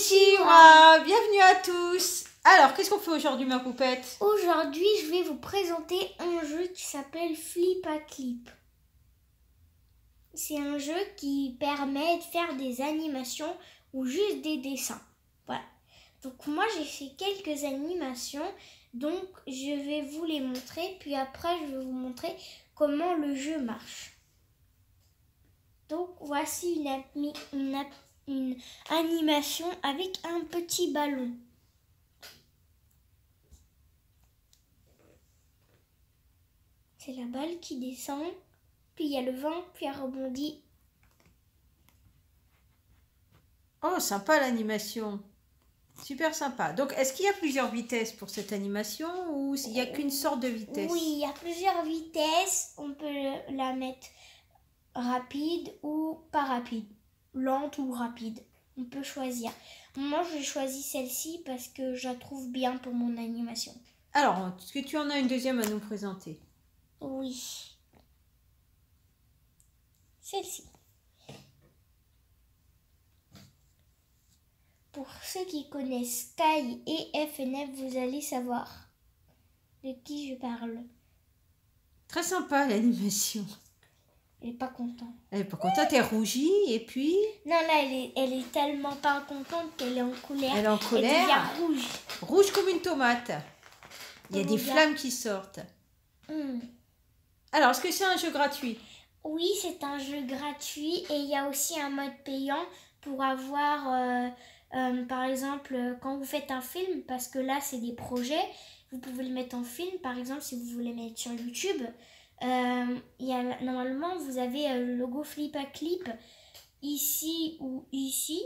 Konnichiwa, bienvenue à tous. Alors, qu'est-ce qu'on fait aujourd'hui, ma poupette? Aujourd'hui, je vais vous présenter un jeu qui s'appelle Flip à Clip. C'est un jeu qui permet de faire des animations ou juste des dessins. Voilà. Donc moi, j'ai fait quelques animations, donc je vais vous les montrer, puis après, je vais vous montrer comment le jeu marche. Donc voici une animation avec un petit ballon. C'est la balle qui descend, puis il y a le vent, puis elle rebondit. Oh, sympa l'animation. Super sympa. Donc, est-ce qu'il y a plusieurs vitesses pour cette animation ou il n'y a qu'une sorte de vitesse? Oui, il y a plusieurs vitesses. On peut la mettre rapide ou pas rapide, lente ou rapide. On peut choisir. Moi, j'ai choisi celle-ci parce que je la trouve bien pour mon animation. Alors, est-ce que tu en as une deuxième à nous présenter? Oui. Celle-ci. Pour ceux qui connaissent Sky et FNF, vous allez savoir de qui je parle. Très sympa l'animation. Elle est pas contente. Elle est pas contente, elle rougit et puis... Non, là, elle est tellement pas contente qu'elle est en colère. Elle est en colère. Elle devient rouge. Rouge comme une tomate. Il y a des flammes qui sortent. Alors, est-ce que c'est un jeu gratuit? Oui, c'est un jeu gratuit et il y a aussi un mode payant pour avoir, par exemple, quand vous faites un film, parce que là, c'est des projets, vous pouvez le mettre en film, par exemple, si vous voulez mettre sur YouTube. Normalement, vous avez le logo Flip à Clip ici ou ici.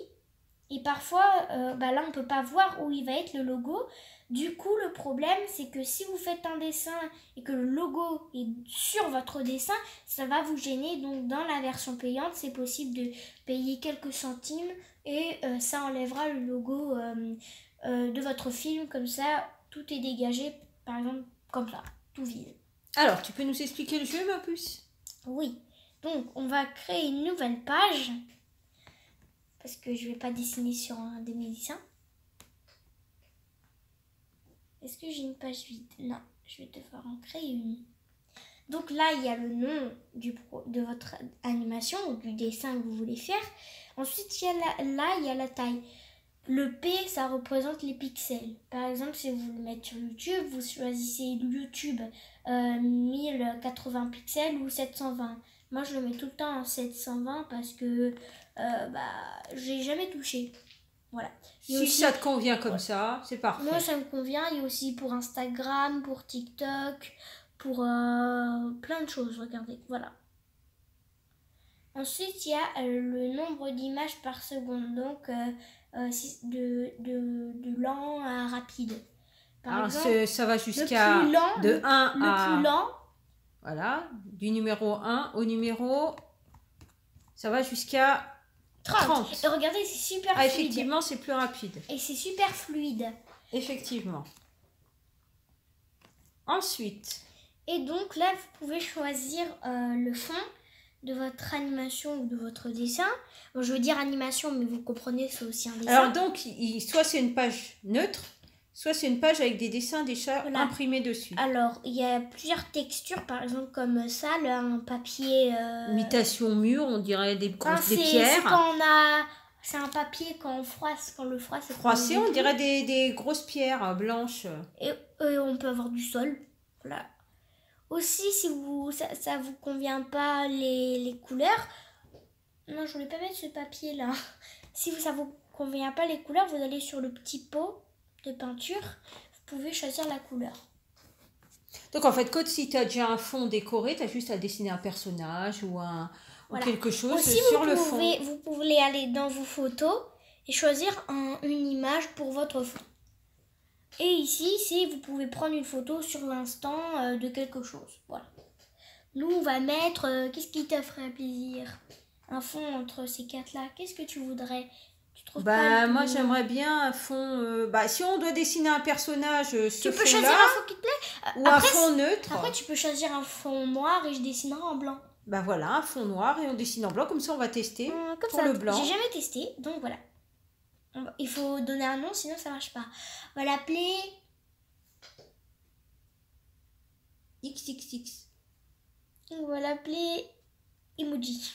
Et parfois, là, on ne peut pas voir où il va être le logo. Du coup, le problème, c'est que si vous faites un dessin et que le logo est sur votre dessin, ça va vous gêner. Donc, dans la version payante, c'est possible de payer quelques centimes et ça enlèvera le logo de votre film. Comme ça, tout est dégagé, par exemple, comme ça, tout vide. Alors, tu peux nous expliquer le jeu, ma puce? Oui. Donc, on va créer une nouvelle page. Parce que je ne vais pas dessiner sur un de mes dessins. Est-ce que j'ai une page vide? Non, je vais devoir en créer une. Donc là, il y a le nom de votre animation ou du dessin que vous voulez faire. Ensuite, il y a la taille. Le P, ça représente les pixels. Par exemple, si vous le mettez sur YouTube, vous choisissez YouTube 1080 pixels ou 720. Moi, je le mets tout le temps en 720 parce que j'ai jamais touché. Voilà. Si aussi, ça te convient comme ça, c'est parfait. Moi, ça me convient. Il y a aussi pour Instagram, pour TikTok, pour plein de choses. Regardez, voilà. Ensuite, il y a le nombre d'images par seconde. Donc, de lent à rapide. Par exemple, ça va jusqu'à de 1 à... Le plus lent. Voilà, du numéro 1 au numéro... Ça va jusqu'à 30. Et regardez, c'est super fluide. Effectivement, c'est plus rapide. Et c'est super fluide. Effectivement. Ensuite. Et donc là, vous pouvez choisir le fond de votre animation ou de votre dessin. Bon, je veux dire animation, mais vous comprenez, c'est aussi un dessin. Alors donc, soit c'est une page neutre, soit c'est une page avec des dessins déjà imprimés dessus. Alors, il y a plusieurs textures, par exemple comme ça, un papier... Imitation mur, on dirait des pierres. C'est quand on a... C'est un papier quand on froisse, quand le froisse... Froissé, on dirait des grosses pierres blanches. Et on peut avoir du sol, voilà. Aussi, si ça vous convient pas les couleurs... Non, je voulais pas mettre ce papier-là. Si ça vous convient pas les couleurs, vous allez sur le petit pot de peinture. Vous pouvez choisir la couleur. Donc en fait, si tu as déjà un fond décoré, tu as juste à dessiner un personnage ou quelque chose aussi, sur le fond. Vous pouvez aller dans vos photos et choisir une image pour votre fond. Et ici, vous pouvez prendre une photo sur l'instant de quelque chose. Voilà. Nous, on va mettre... qu'est-ce qui te ferait plaisir? Un fond entre ces quatre-là. Qu'est-ce que tu voudrais? Moi, j'aimerais bien un fond... si on doit dessiner un personnage, tu peux choisir un fond qui te plaît. Ou un fond neutre. Après, tu peux choisir un fond noir et je dessinerai en blanc. Voilà, un fond noir et on dessine en blanc. Comme ça, on va tester le blanc. J'ai jamais testé, donc voilà. Il faut donner un nom, sinon ça marche pas. On va l'appeler XXX. On va l'appeler emoji.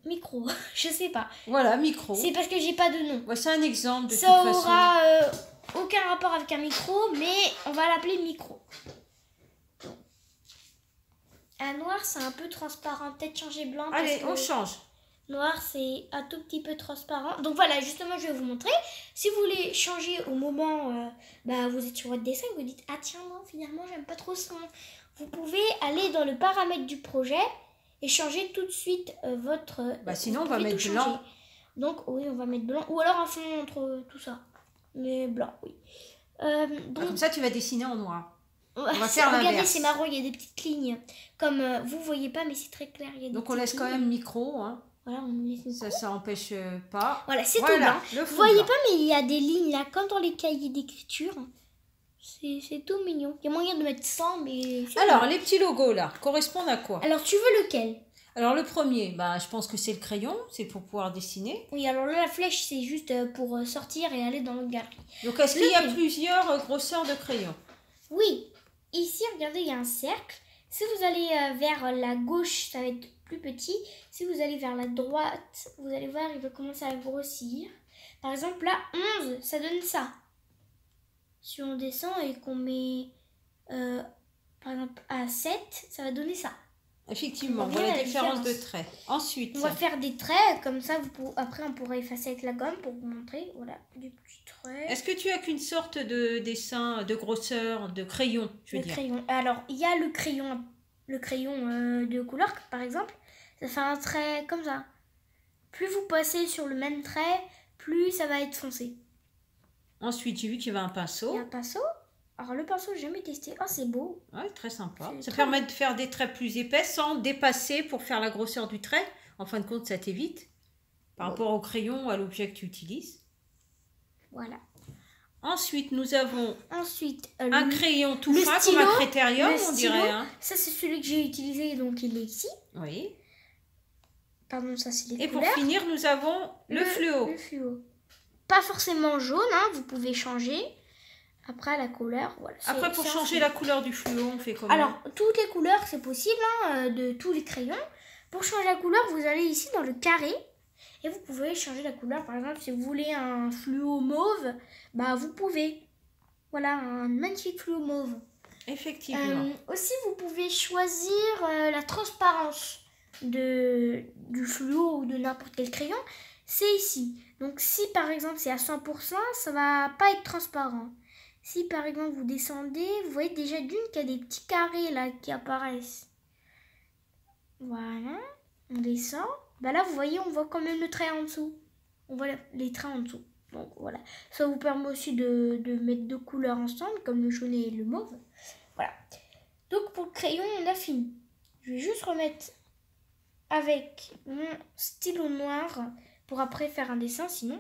Micro, je sais pas. Voilà, micro. C'est parce que j'ai pas de nom. Voici un exemple de Ça toute façon. aura aucun rapport avec un micro, mais on va l'appeler micro. Un noir, c'est un peu transparent. Peut-être changer blanc. Allez, parce on que change. noir, c'est un tout petit peu transparent. Donc voilà, justement, je vais vous montrer. Si vous voulez changer au moment, vous êtes sur votre dessin et vous dites « Ah tiens, non, finalement, j'aime pas trop ça. » Vous pouvez aller dans le paramètre du projet et changer tout de suite votre... Sinon, on vous va pouvez mettre tout blanc. changer. Donc oui, on va mettre blanc. Ou alors un fond entre tout ça. Mais blanc, oui. Donc, Comme ça, tu vas dessiner en noir. on va faire regardez, l'inverse. c'est marrant, il y a des petites lignes. Comme vous voyez pas, mais c'est très clair. Il y a des Donc, on petites laisse quand lignes. même micro. Hein. Voilà, on laisse micro. Ça empêche pas. Voilà, c'est tout Voilà, blanc. le Vous fond voyez blanc. pas, mais il y a des lignes là, comme dans les cahiers d'écriture. C'est tout mignon. Il y a moyen de mettre 100, mais... Alors, les petits logos là, correspondent à quoi? Alors, tu veux lequel? Alors, le premier, je pense que c'est le crayon. C'est pour pouvoir dessiner. Oui, alors là, la flèche, c'est juste pour sortir et aller dans le galerie. Donc, est-ce qu'il y a Lequel? plusieurs grosseurs de crayons? Oui, ici, regardez, il y a un cercle. Si vous allez vers la gauche, ça va être plus petit. Si vous allez vers la droite, vous allez voir, il va commencer à grossir. Par exemple, là, 11, ça donne ça. Si on descend et qu'on met, par exemple, à 7, ça va donner ça. Effectivement, On voit voilà bien la la différence de différence. traits. Ensuite, On va faire des traits, comme ça, après, on pourra effacer avec la gomme pour vous montrer. Voilà, des petits traits. est-ce que tu as qu'une sorte de dessin, de grosseur, de crayon, je veux Le dire? crayon. Alors, il y a le crayon de couleur, par exemple. Ça fait un trait comme ça. Plus vous passez sur le même trait, plus ça va être foncé. Ensuite, j'ai vu qu'il y avait un Il y a pinceau. un pinceau. Alors, le pinceau, j'ai jamais testé. Oh, c'est beau. Ouais, très sympa. C'est Ça très permet de faire des traits plus épais sans dépasser pour faire la grosseur du trait. En fin de compte, ça t'évite par rapport au crayon ou à l'objet que tu utilises. Voilà. Ensuite, nous avons Ensuite, un crayon tout le fin stylo, comme un critérium, le on stylo. dirait. Hein. Ça, c'est celui que j'ai utilisé, donc il est ici. Oui. Pardon, ça, c'est les Et pour couleurs. finir, nous avons le fluo. Le fluo. Pas forcément jaune, hein, vous pouvez changer. Après, la couleur, voilà. Après, pour changer la couleur du fluo, on fait comment? Alors, toutes les couleurs, c'est possible, hein, de tous les crayons. Pour changer la couleur, vous allez ici dans le carré. Et vous pouvez changer la couleur. Par exemple, si vous voulez un fluo mauve, vous pouvez. Voilà, un magnifique fluo mauve. Effectivement. Aussi, vous pouvez choisir la transparence du fluo ou de n'importe quel crayon. C'est ici. Donc, si par exemple c'est à 100%, ça va pas être transparent. Si par exemple vous descendez, vous voyez déjà d'une qu'il y a des petits carrés là qui apparaissent. Voilà, on descend. Là, vous voyez, on voit quand même le trait en dessous. On voit les traits en dessous. Donc voilà. Ça vous permet aussi de mettre deux couleurs ensemble, comme le jaune et le mauve. Voilà. Donc pour le crayon, on a fini. Je vais juste remettre avec mon stylo noir pour après faire un dessin sinon.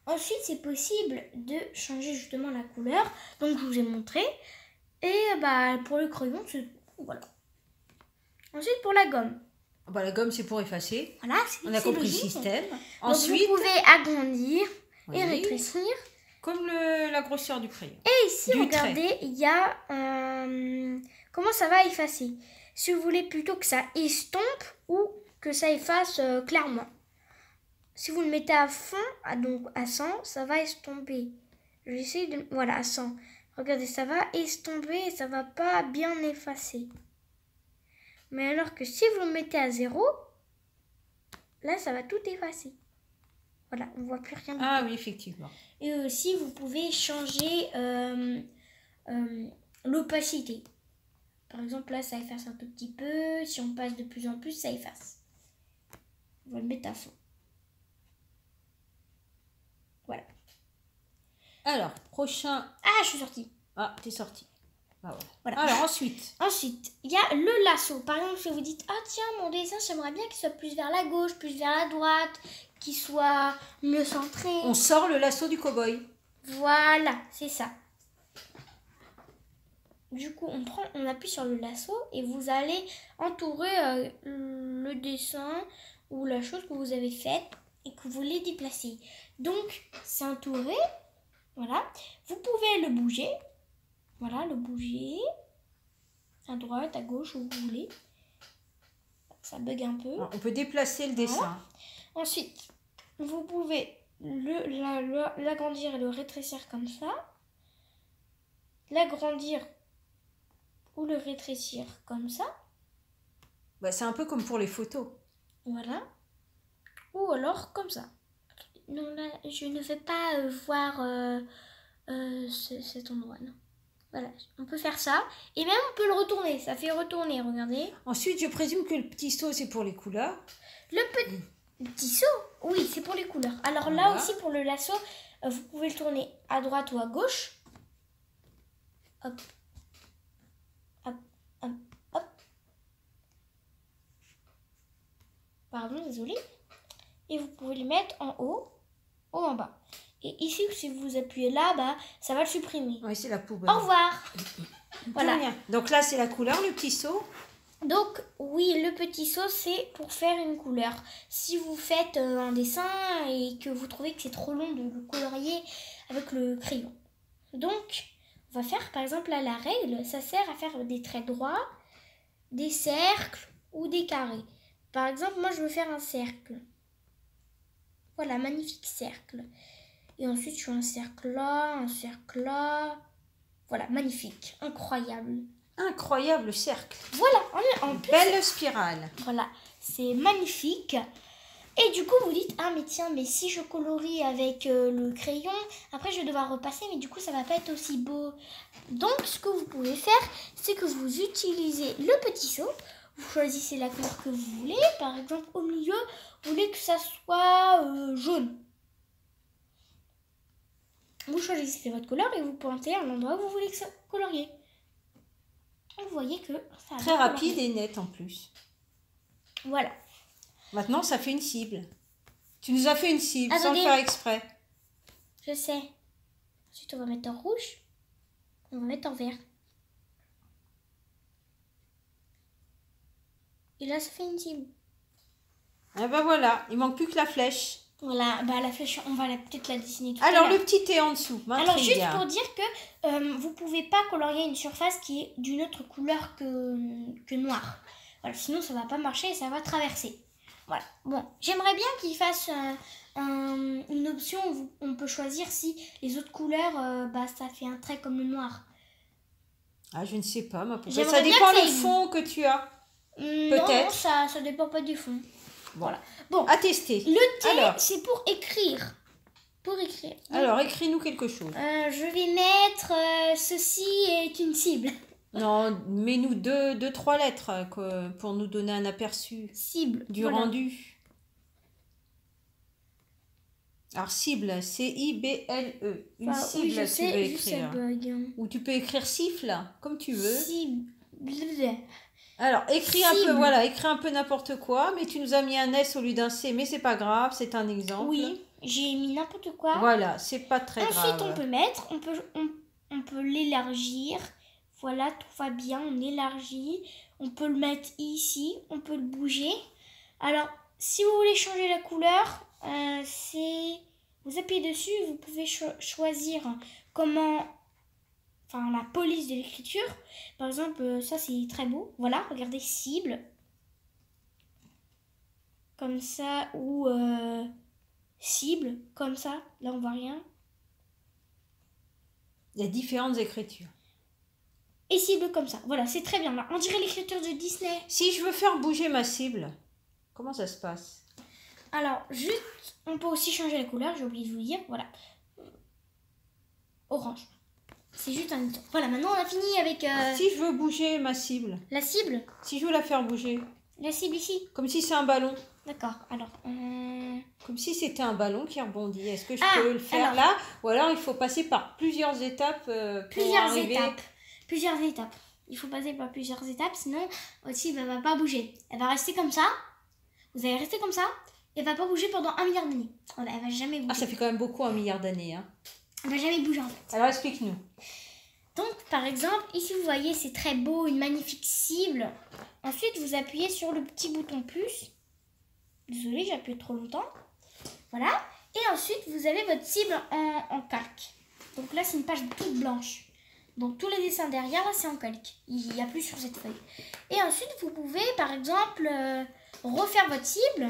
Ensuite, c'est possible de changer justement la couleur. Donc je vous ai montré. Et pour le crayon, c'est voilà. Ensuite pour la gomme. La gomme, c'est pour effacer. Voilà, on a compris logique. le système. Donc Ensuite, vous pouvez agrandir et oui, rétrécir. comme la grosseur du crayon. Et ici, Du regardez, il y a comment ça va effacer. Si vous voulez plutôt que ça estompe ou que ça efface clairement. Si vous le mettez à fond, donc à 100, ça va estomper. Je vais essayer de... Voilà, à 100. Regardez, ça va estomper et ça va pas bien effacer. Mais alors que si vous le mettez à 0, là, ça va tout effacer. Voilà, on voit plus rien du tout. Ah oui, effectivement. Et aussi, vous pouvez changer l'opacité. Par exemple, là, ça efface un tout petit peu. Si on passe de plus en plus, ça efface. On va le mettre à fond. Voilà. Alors, prochain... Ah, je suis sortie. Ah, t'es sorti. Voilà. Alors, ensuite, il y a le lasso. Par exemple, si vous dites, ah tiens, mon dessin, j'aimerais bien qu'il soit plus vers la gauche, plus vers la droite, qu'il soit mieux centré. on sort le lasso du cow-boy. Voilà, c'est ça. Du coup, on appuie sur le lasso et vous allez entourer le dessin ou la chose que vous avez faite. et que vous voulez déplacer. Donc, c'est entouré. Voilà. Vous pouvez le bouger. Voilà, le bouger. À droite, à gauche, où vous voulez. Ça bug un peu. On peut déplacer le dessin. Voilà. Ensuite, vous pouvez l'agrandir et le rétrécir comme ça. L'agrandir ou le rétrécir comme ça. Bah, c'est un peu comme pour les photos. Voilà. Ou alors comme ça. Non, là, je ne vais pas voir cet endroit. Non. Voilà, on peut faire ça. Et même, on peut le retourner. Ça fait retourner, regardez. Ensuite, je présume que le petit seau, c'est pour les couleurs. Le petit seau, oui, c'est pour les couleurs. Alors là Voilà. aussi, pour le lasso, vous pouvez le tourner à droite ou à gauche. Hop. Hop, hop, hop. Pardon, désolé. Et vous pouvez le mettre en haut ou en bas. Et ici, si vous appuyez là, bah, ça va le supprimer. Oui, c'est la poubelle. Au revoir. Voilà. Rien. Donc là, c'est la couleur, le petit seau. Donc, oui, le petit seau, c'est pour faire une couleur. Si vous faites un dessin et que vous trouvez que c'est trop long de le colorier avec le crayon. Donc, on va faire, par exemple, là, la règle, ça sert à faire des traits droits, des cercles ou des carrés. Par exemple, moi, je veux faire un cercle. Voilà, magnifique cercle. Et ensuite, je fais un cercle là, un cercle là. Voilà, magnifique, incroyable. Incroyable cercle. Voilà, en plus, Belle spirale. voilà, c'est magnifique. Et du coup, vous dites, ah mais tiens, mais si je colorie avec le crayon, après je vais devoir repasser, mais du coup, ça va pas être aussi beau. Donc, ce que vous pouvez faire, c'est que vous utilisez le petit seau. Vous choisissez la couleur que vous voulez. Par exemple, au milieu, vous voulez que ça soit jaune. Vous choisissez votre couleur et vous pointez à l'endroit où vous voulez que ça colorier. Vous voyez que ça a Très bien rapide colorié. et net en plus. Voilà. Maintenant, ça fait une cible. Tu nous as fait une cible sans Attendez. le faire exprès. Je sais. Ensuite, on va mettre en rouge. On va mettre en vert. Et là, ça fait une cible. Ah ben voilà, il manque plus que la flèche. Voilà, bah la flèche, on va peut-être la dessiner tout à Alors, l'heure. le petit T en dessous. Alors, juste m'intrigue. pour dire que vous pouvez pas colorier une surface qui est d'une autre couleur que noir. Voilà, sinon ça va pas marcher et ça va traverser. Voilà. Bon, j'aimerais bien qu'il fasse une option où on peut choisir si les autres couleurs, bah ça fait un trait comme le noir. Ah, je ne sais pas, ma poubelle. J'aimerais Ça bien dépend que ça le ait- fond que tu as. Non, Peut-être. ça dépend pas du fond. Voilà. Bon, À tester. le T, Alors. c'est pour écrire. Pour écrire. Donc, Alors, écris-nous quelque chose. je vais mettre ceci est une cible. Non, mets-nous deux, trois lettres pour nous donner un aperçu Cible. du voilà. rendu. Alors, cible, C-I-B-L-E. Une Enfin, cible, oui, je tu sais, veux juste elle écrire. bug. Ou tu peux écrire siffle, comme tu veux. Cible. Alors, écris un peu, Cible. voilà, écris un peu n'importe quoi, mais tu nous as mis un S au lieu d'un C, mais c'est pas grave, c'est un exemple. Oui, j'ai mis n'importe quoi. Voilà, c'est pas très Ensuite, grave. on peut mettre, on peut l'élargir. Voilà, tout va bien, on élargit. On peut le mettre ici, on peut le bouger. Alors, si vous voulez changer la couleur, vous appuyez dessus, vous pouvez choisir comment, enfin la police de l'écriture. Par exemple, ça c'est très beau. Voilà, regardez, cible. Comme ça, ou cible, comme ça. Là, on voit rien. Il y a différentes écritures. Et cible comme ça. Voilà, c'est très bien. Là, on dirait l'écriture de Disney. Si je veux faire bouger ma cible, comment ça se passe? Alors, juste, on peut aussi changer la couleur, j'ai oublié de vous dire. Voilà. Orange. C'est juste un bouton. Voilà, maintenant on a fini avec Si je veux bouger ma cible, la cible. si je veux la faire bouger, La cible ici. comme si c'est un ballon, D'accord. Alors, comme si c'était un ballon qui rebondit, est-ce que je Ah, peux le faire alors. là? Ou alors il faut passer par plusieurs étapes pour arriver... Plusieurs étapes. Il faut passer par plusieurs étapes, sinon votre cible elle va pas bouger. Elle va rester comme ça. Vous allez rester comme ça. Elle va pas bouger pendant 1 milliard d'années. Voilà, elle va jamais bouger. Ah, ça fait quand même beaucoup, 1 milliard d'années. Hein. Elle va jamais bouger en fait. Alors explique-nous. Donc, par exemple, ici vous voyez, c'est très beau, une magnifique cible. Ensuite, vous appuyez sur le petit bouton plus. Désolée, j'ai appuyé trop longtemps. Voilà. Et ensuite, vous avez votre cible en calque. Donc là, c'est une page toute blanche. Donc tous les dessins derrière, là, c'est en calque. Il n'y a plus sur cette feuille. Et ensuite, vous pouvez, par exemple, refaire votre cible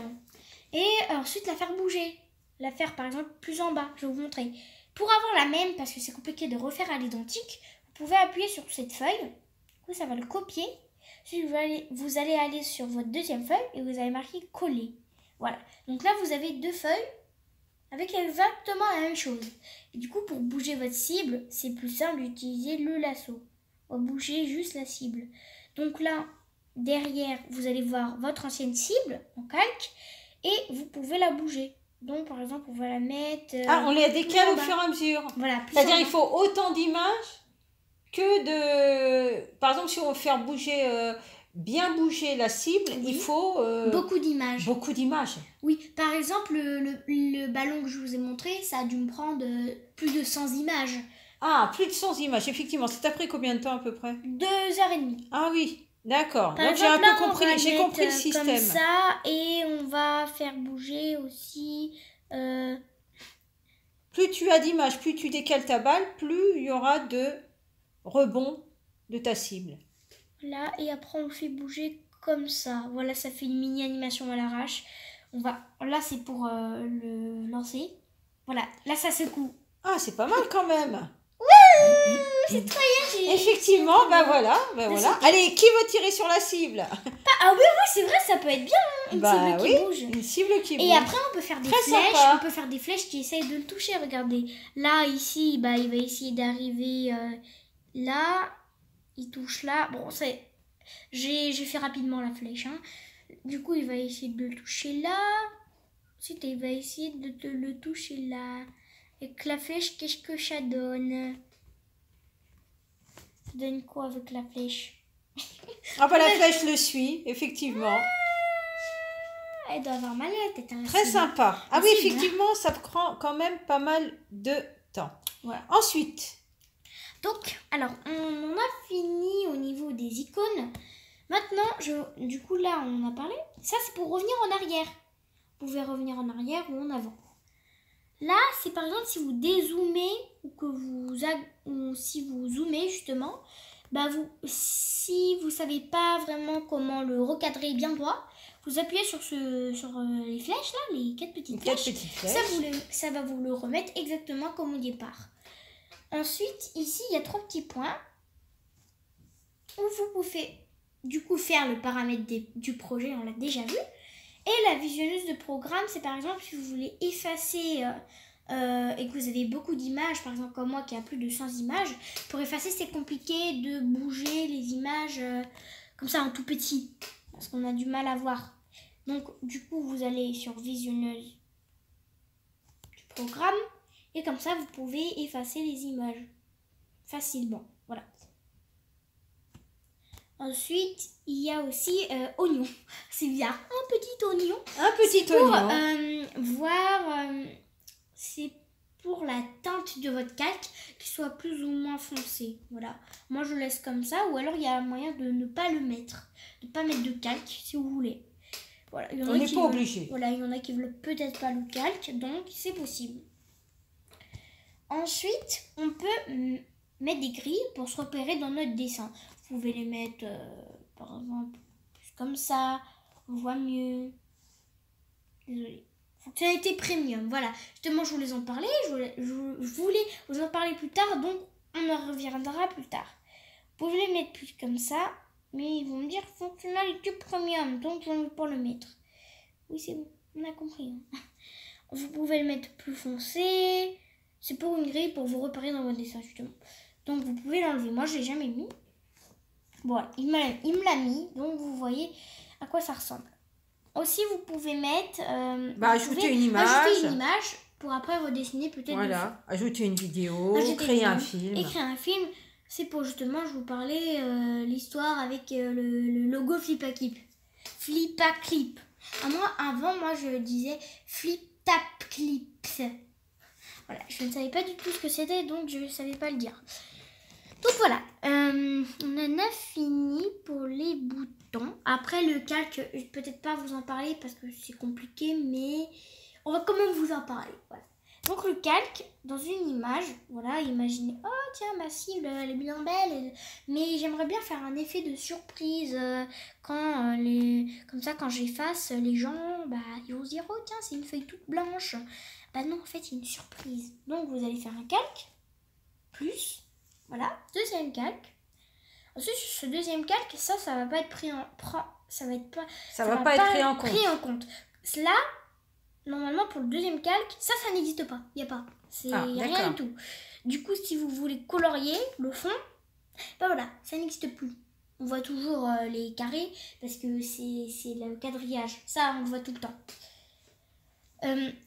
et ensuite la faire bouger. La faire, par exemple, plus en bas. Je vais vous montrer. Pour avoir la même, parce que c'est compliqué de refaire à l'identique, vous pouvez appuyer sur cette feuille. Du coup, ça va le copier. Ensuite, vous allez aller sur votre deuxième feuille et vous allez marquer coller. Voilà. Donc là, vous avez 2 feuilles avec exactement la même chose. Et du coup, pour bouger votre cible, c'est plus simple d'utiliser le lasso. On va bouger juste la cible. Donc là, derrière, vous allez voir votre ancienne cible en calque et vous pouvez la bouger. Donc, par exemple, on va la mettre... on les décale au fur et à mesure. Voilà, c'est-à-dire il faut autant d'images que de... Par exemple, si on veut faire bouger... bien bouger la cible, oui. Il faut... beaucoup d'images. Beaucoup d'images. Oui, par exemple, le ballon que je vous ai montré, ça a dû me prendre plus de 100 images. Ah, plus de 100 images, effectivement. C'est après combien de temps à peu près? 2h30. Ah oui, d'accord. Donc j'ai un peu compris, j'ai compris le système. Comme ça, et on va faire bouger aussi... Plus tu as d'images, plus tu décales ta balle, plus il y aura de rebond de ta cible. Là, et après on le fait bouger comme ça. Voilà, ça fait une mini animation à l'arrache. Là, c'est pour le lancer. Voilà, là ça secoue. Ah, c'est pas mal quand même. Ouais, c'est très bien. Effectivement, voilà. Allez, qui veut tirer sur la cible? Ah oui, c'est vrai, ça peut être bien, une cible qui bouge. Une cible qui bouge. Et après, on peut faire des flèches. Sympa. On peut faire des flèches qui essayent de le toucher. Regardez, là, ici, il va essayer d'arriver là. Il touche là. Bon, j'ai fait rapidement la flèche. Hein. Du coup, il va essayer de le toucher là. Ensuite, il va essayer de le toucher là. Avec la flèche, qu'est-ce que ça donne? Ça donne quoi avec la flèche? Ah bah la flèche le suit, effectivement. Elle doit avoir mal à la tête. Hein, très sympa. Ah oui, effectivement, ça prend quand même pas mal de temps. Voilà. Ensuite. Donc, alors, on a fini au niveau des icônes. Maintenant, du coup, là, on en a parlé. Ça, c'est pour revenir en arrière. Vous pouvez revenir en arrière ou en avant. Là, c'est par exemple si vous dézoomez ou si vous zoomez justement, si vous savez pas vraiment comment le recadrer bien droit, vous appuyez sur les flèches là, les 4 petites flèches. Ça va vous le remettre exactement comme au départ. Ensuite, ici, il y a 3 petits points où vous pouvez du coup faire le paramètre du projet, on l'a déjà vu. Et la visionneuse de programme, c'est par exemple si vous voulez effacer et que vous avez beaucoup d'images, par exemple comme moi qui a plus de 100 images, pour effacer c'est compliqué de bouger les images comme ça en tout petit, parce qu'on a du mal à voir. Donc du coup vous allez sur visionneuse du programme et comme ça vous pouvez effacer les images facilement. Voilà. Ensuite, il y a aussi oignon. C'est bien. Un petit oignon. Un petit oignon. Voir, c'est pour la teinte de votre calque qui soit plus ou moins foncé. Voilà. Moi, je laisse comme ça. Ou alors, il y a moyen de ne pas le mettre. De ne pas mettre de calque, si vous voulez. Voilà. On n'est pas obligé. Voilà, il y en a qui ne veulent peut-être pas le calque. Donc, c'est possible. Ensuite, on peut mettre des grilles pour se repérer dans notre dessin. Vous pouvez les mettre, par exemple, comme ça, on voit mieux. Désolée. Fonctionnalité premium, voilà. Justement, je voulais en parler, je voulais vous en parler plus tard, donc on en reviendra plus tard. Vous pouvez les mettre plus comme ça, mais ils vont me dire fonctionnalité premium, donc je ne vais pas le mettre. Oui, c'est bon, on a compris. Hein. Vous pouvez le mettre plus foncé, c'est pour une grille pour vous repérer dans votre dessin, justement. Donc vous pouvez l'enlever, moi je l'ai jamais mis. Voilà, il me l'a mis, donc vous voyez à quoi ça ressemble. Aussi, vous pouvez mettre... ajouter une image pour après redessiner peut-être. Voilà, ajouter une vidéo, créer un film. Écrire un film, c'est pour justement, je vous parlais, l'histoire avec le logo Flipaclip. Flipaclip. Avant, moi, je disais Flip-Tap-Clip. Voilà, je ne savais pas du tout ce que c'était, donc je ne savais pas le dire. Donc voilà, on en a fini pour les boutons. Après le calque, je vais peut-être pas vous en parler parce que c'est compliqué, mais on va quand même vous en parler. Voilà. Donc le calque, dans une image, voilà, imaginez, oh tiens, ma cible, elle est bien belle, mais j'aimerais bien faire un effet de surprise comme ça, quand j'efface, les gens, bah, ils vont se dire, oh tiens, c'est une feuille toute blanche. Bah non, en fait, c'est une surprise. Donc vous allez faire un calque, plus, voilà, deuxième calque. Ensuite, sur ce deuxième calque, ça va pas être pris en Ça va pas être pris en compte. Là, normalement, pour le deuxième calque, ça n'existe pas. Il n'y a pas. Il n'y a rien du tout. Du coup, si vous voulez colorier le fond, ben voilà, ça n'existe plus. On voit toujours les carrés parce que c'est le quadrillage. Ça, on le voit tout le temps.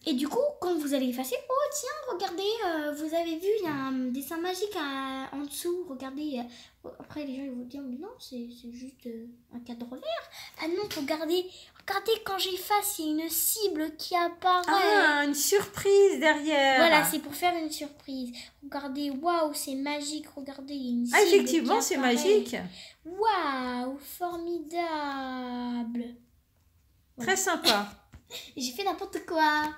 Et du coup, quand vous allez effacer, oh tiens, regardez, vous avez vu, il y a un dessin magique en dessous, regardez. Après, les gens ils vont dire, mais non, c'est juste un cadre vert. Ah non, regardez quand j'efface, il y a une cible qui apparaît. Ah, une surprise derrière. Voilà, c'est pour faire une surprise. Regardez, waouh, c'est magique, regardez, il y a une cible. Ah, effectivement, c'est magique. Waouh, formidable. Très sympa. J'ai fait n'importe quoi.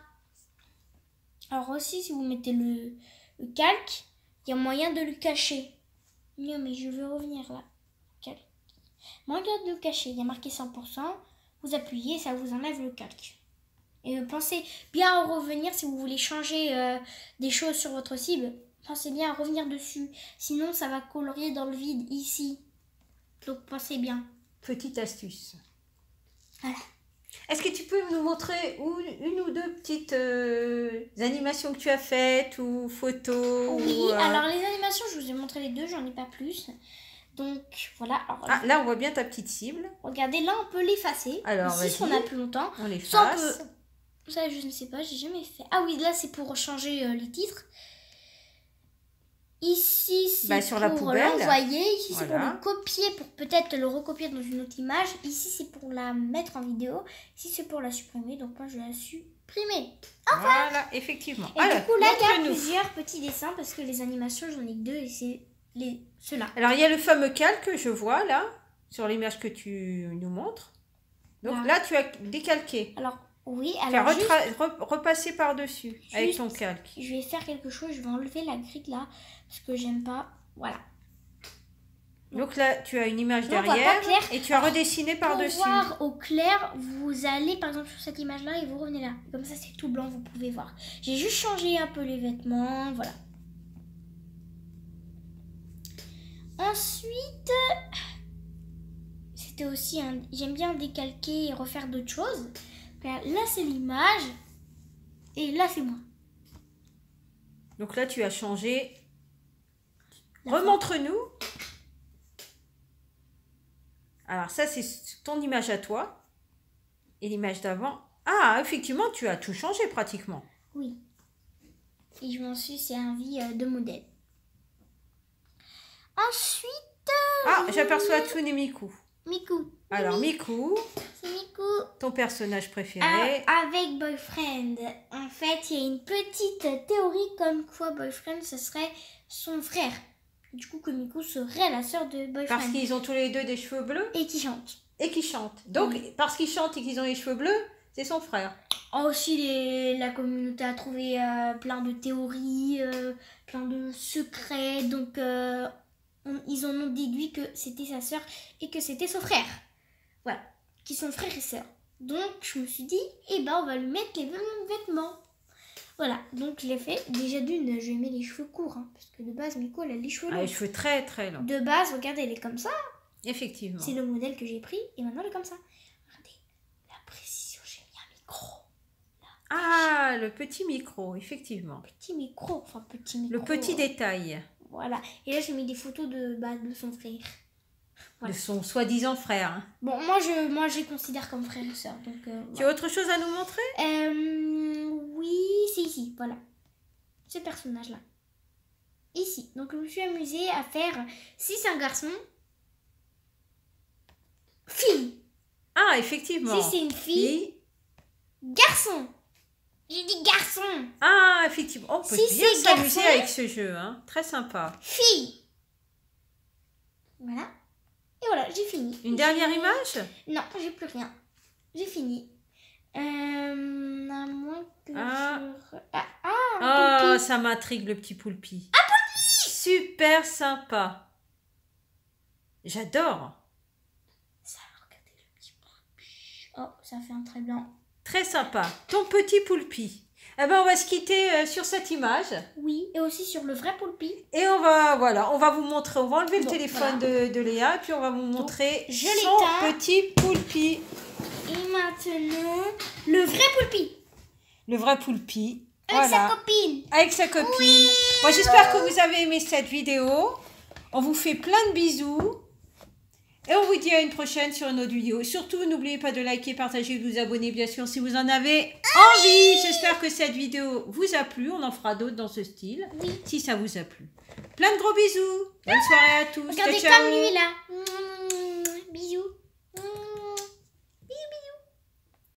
Alors aussi, si vous mettez le calque, il y a moyen de le cacher. Non, mais je veux revenir là. Calque. Moyen de le cacher. Il y a marqué 100%. Vous appuyez, ça vous enlève le calque. Et pensez bien à revenir si vous voulez changer des choses sur votre cible. Pensez bien à revenir dessus. Sinon, ça va colorier dans le vide ici. Donc, pensez bien. Petite astuce. Voilà. Est-ce que tu peux nous montrer une ou deux petites animations que tu as faites ou photos? Oui, alors les animations, je vous ai montré les deux, j'en ai pas plus. Donc voilà. Alors, là, on voit bien ta petite cible. Regardez, là, on peut l'effacer. Alors, ici, si on a plus longtemps. On l'efface. Ça, je ne sais pas, j'ai jamais fait. Ah oui, là, c'est pour changer les titres. Ici, c'est sur la pour poubelle. l'envoyer. Ici, c'est pour Voilà. le copier, pour peut-être le recopier dans une autre image. Ici, c'est pour la mettre en vidéo. Ici, c'est pour la supprimer. Donc, moi, je vais la supprimer. Voilà, effectivement. Et alors, du coup, là, il y a plusieurs petits dessins parce que les animations, j'en ai que deux et c'est ceux-là. Alors, il y a le fameux calque que je vois là, sur l'image que tu nous montres. Donc là, tu as décalqué. Alors, oui, alors repasser par-dessus avec ton calque. Je vais faire quelque chose, je vais enlever la grille là, parce que j'aime pas. Voilà. Donc là, tu as une image derrière et tu as redessiné par-dessus. Pour voir au clair, vous allez par exemple sur cette image-là et vous revenez là. Comme ça, c'est tout blanc, vous pouvez voir. J'ai juste changé un peu les vêtements, voilà. Ensuite, c'était aussi j'aime bien décalquer et refaire d'autres choses. Là, c'est l'image et là, c'est moi. Donc là, tu as changé. Remontre-nous. Alors ça, c'est ton image à toi. Et l'image d'avant. Ah, effectivement, tu as tout changé pratiquement. Oui. Et je m'en suis servi de modèle. Ensuite... j'aperçois Tsune Miku. Miku. Alors, Miku. C'est Miku. Ton personnage préféré. Avec Boyfriend. En fait, il y a une petite théorie comme quoi Boyfriend, ce serait son frère. Du coup, que Miku serait la sœur de Boyfriend. Parce qu'ils ont tous les deux des cheveux bleus. Et qui chantent. Donc, parce qu'ils chantent et qu'ils ont les cheveux bleus, c'est son frère. Aussi, la communauté a trouvé plein de théories, plein de secrets. Donc, ils en ont déduit que c'était sa sœur et que c'était son frère. Voilà, qui sont frères et sœurs. Donc, je me suis dit, on va lui mettre les mêmes vêtements. Voilà, donc je l'ai fait. Déjà d'une, je lui mets les cheveux courts, parce que de base, Miko, elle a les cheveux longs. Les cheveux très très longs. De base, regardez, elle est comme ça. Effectivement. C'est le modèle que j'ai pris et maintenant elle est comme ça. Regardez, la précision, j'ai mis un micro. Le petit micro, effectivement. Petit micro. Le petit détail. Voilà. Et là, j'ai mis des photos de son frère. Voilà. De son soi-disant frère. Hein. Bon, moi, je les considère comme frère et sœur. Donc, tu as autre chose à nous montrer? Oui, c'est ici. Voilà. Ce personnage-là. Ici. Donc, je me suis amusée à faire, si c'est un garçon, fille. Ah, effectivement. Si c'est une fille, garçon. J'ai dit garçon. Ah, effectivement. On peut bien s'amuser avec ce jeu. Hein. Très sympa. Fille. Voilà. Et voilà, j'ai fini. Une dernière image? Non, j'ai plus rien. J'ai fini. À moins que Ah. Un Oh, poulpi. ça m'intrigue le petit poulpi. Un poulpi! Super sympa. J'adore. Ça, regardez le petit poulpi. Oh, ça fait un trait blanc. Très sympa. Ton petit poulpi. Eh ben, on va se quitter sur cette image. Oui, et aussi sur le vrai poulpi. Et on va vous montrer, on va enlever le Bon, téléphone voilà. de Léa, puis on va vous montrer je son l'éteins. petit poulpi. Et maintenant, le vrai poulpi. Le vrai poulpi. Avec Voilà. sa copine. Avec sa copine. Moi, j'espère que vous avez aimé cette vidéo. On vous fait plein de bisous. Et on vous dit à une prochaine sur une autre vidéo. Surtout, n'oubliez pas de liker, partager, de vous abonner, bien sûr, si vous en avez envie. J'espère que cette vidéo vous a plu. On en fera d'autres dans ce style, Oui. si ça vous a plu. Plein de gros bisous. Bonne soirée à tous. Regardez Ciao, ciao. comme lui là. Bisous.